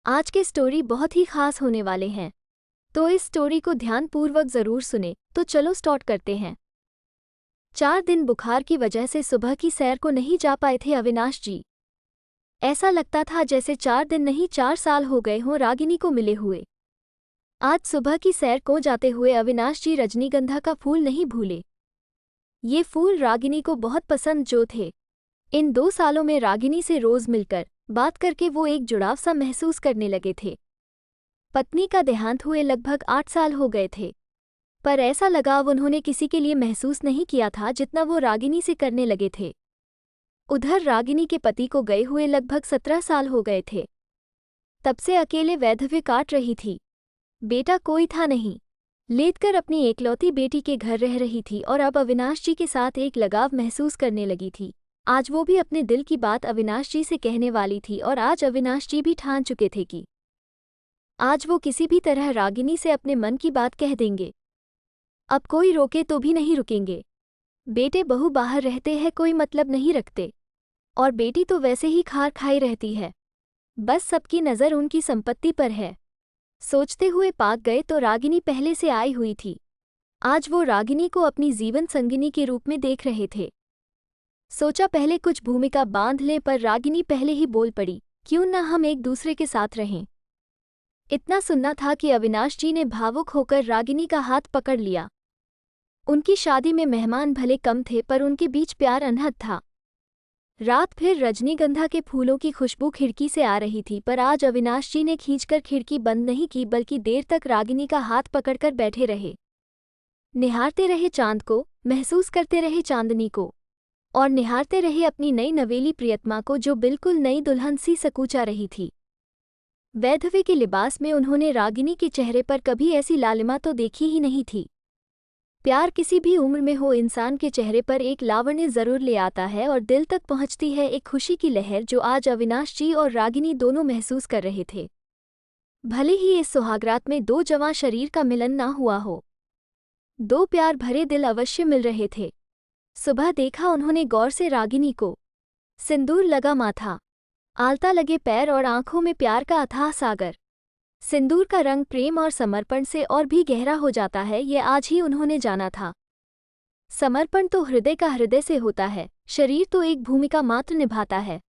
आज के स्टोरी बहुत ही खास होने वाले हैं, तो इस स्टोरी को ध्यानपूर्वक जरूर सुने। तो चलो स्टार्ट करते हैं। 4 दिन बुखार की वजह से सुबह की सैर को नहीं जा पाए थे अविनाश जी। ऐसा लगता था जैसे 4 दिन नहीं 4 साल हो गए हों रागिनी को मिले हुए। आज सुबह की सैर को जाते हुए अविनाश जी रजनीगंधा का फूल नहीं भूले। ये फूल रागिनी को बहुत पसंद जो थे। इन 2 सालों में रागिनी से रोज मिलकर बात करके वो एक जुड़ाव सा महसूस करने लगे थे। पत्नी का देहांत हुए लगभग 8 साल हो गए थे, पर ऐसा लगाव उन्होंने किसी के लिए महसूस नहीं किया था जितना वो रागिनी से करने लगे थे। उधर रागिनी के पति को गए हुए लगभग 17 साल हो गए थे। तब से अकेले वैधव्य काट रही थी। बेटा कोई था नहीं, लेटकर अपनी एकलौती बेटी के घर रह रही थी और अब अविनाश जी के साथ एक लगाव महसूस करने लगी थी। आज वो भी अपने दिल की बात अविनाश जी से कहने वाली थी और आज अविनाश जी भी ठान चुके थे कि आज वो किसी भी तरह रागिनी से अपने मन की बात कह देंगे। अब कोई रोके तो भी नहीं रुकेंगे। बेटे बहू बाहर रहते हैं कोई मतलब नहीं रखते, और बेटी तो वैसे ही खार खाई रहती है, बस सबकी नज़र उनकी संपत्ति पर है। सोचते हुए पाक गए तो रागिनी पहले से आई हुई थी। आज वो रागिनी को अपनी जीवन संगिनी के रूप में देख रहे थे। सोचा पहले कुछ भूमिका बांध लें, पर रागिनी पहले ही बोल पड़ी, क्यों न हम एक दूसरे के साथ रहें। इतना सुनना था कि अविनाश जी ने भावुक होकर रागिनी का हाथ पकड़ लिया। उनकी शादी में मेहमान भले कम थे, पर उनके बीच प्यार अनहद था। रात फिर रजनीगंधा के फूलों की खुशबू खिड़की से आ रही थी, पर आज अविनाश जी ने खींचकर खिड़की बंद नहीं की, बल्कि देर तक रागिनी का हाथ पकड़कर बैठे रहे। निहारते रहे चांद को, महसूस करते रहे चांदनी को, और निहारते रहे अपनी नई नवेली प्रियतमा को जो बिल्कुल नई दुल्हन सी सकूचा रही थी। वैधव्य के लिबास में उन्होंने रागिनी के चेहरे पर कभी ऐसी लालिमा तो देखी ही नहीं थी। प्यार किसी भी उम्र में हो, इंसान के चेहरे पर एक लावण्य जरूर ले आता है और दिल तक पहुंचती है एक खुशी की लहर, जो आज अविनाश जी और रागिनी दोनों महसूस कर रहे थे। भले ही इस सुहागरात में दो जवां शरीर का मिलन ना हुआ हो, दो प्यार भरे दिल अवश्य मिल रहे थे। सुबह देखा उन्होंने गौर से रागिनी को, सिंदूर लगा माथा, आलता लगे पैर और आंखों में प्यार का अथाह सागर। सिंदूर का रंग प्रेम और समर्पण से और भी गहरा हो जाता है, ये आज ही उन्होंने जाना था। समर्पण तो हृदय का हृदय से होता है, शरीर तो एक भूमिका मात्र निभाता है।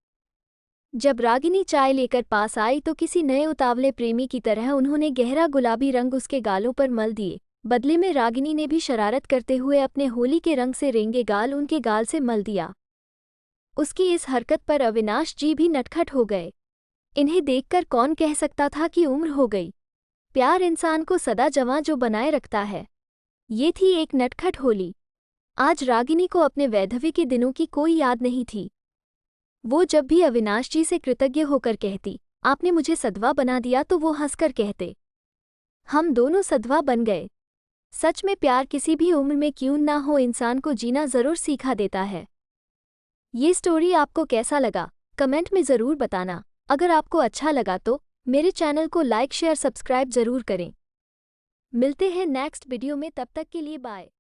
जब रागिनी चाय लेकर पास आई तो किसी नए उतावले प्रेमी की तरह उन्होंने गहरा गुलाबी रंग उसके गालों पर मल दिए। बदले में रागिनी ने भी शरारत करते हुए अपने होली के रंग से रेंगे गाल उनके गाल से मल दिया। उसकी इस हरकत पर अविनाश जी भी नटखट हो गए। इन्हें देखकर कौन कह सकता था कि उम्र हो गई। प्यार इंसान को सदा जवां जो बनाए रखता है। ये थी एक नटखट होली। आज रागिनी को अपने वैधव्य के दिनों की कोई याद नहीं थी। वो जब भी अविनाश जी से कृतज्ञ होकर कहती, आपने मुझे सधवा बना दिया, तो वो हंसकर कहते, हम दोनों सधवा बन गए। सच में प्यार किसी भी उम्र में क्यों ना हो, इंसान को जीना जरूर सिखा देता है। ये स्टोरी आपको कैसा लगा कमेंट में ज़रूर बताना। अगर आपको अच्छा लगा तो मेरे चैनल को लाइक शेयर सब्सक्राइब ज़रूर करें। मिलते हैं नेक्स्ट वीडियो में, तब तक के लिए बाय।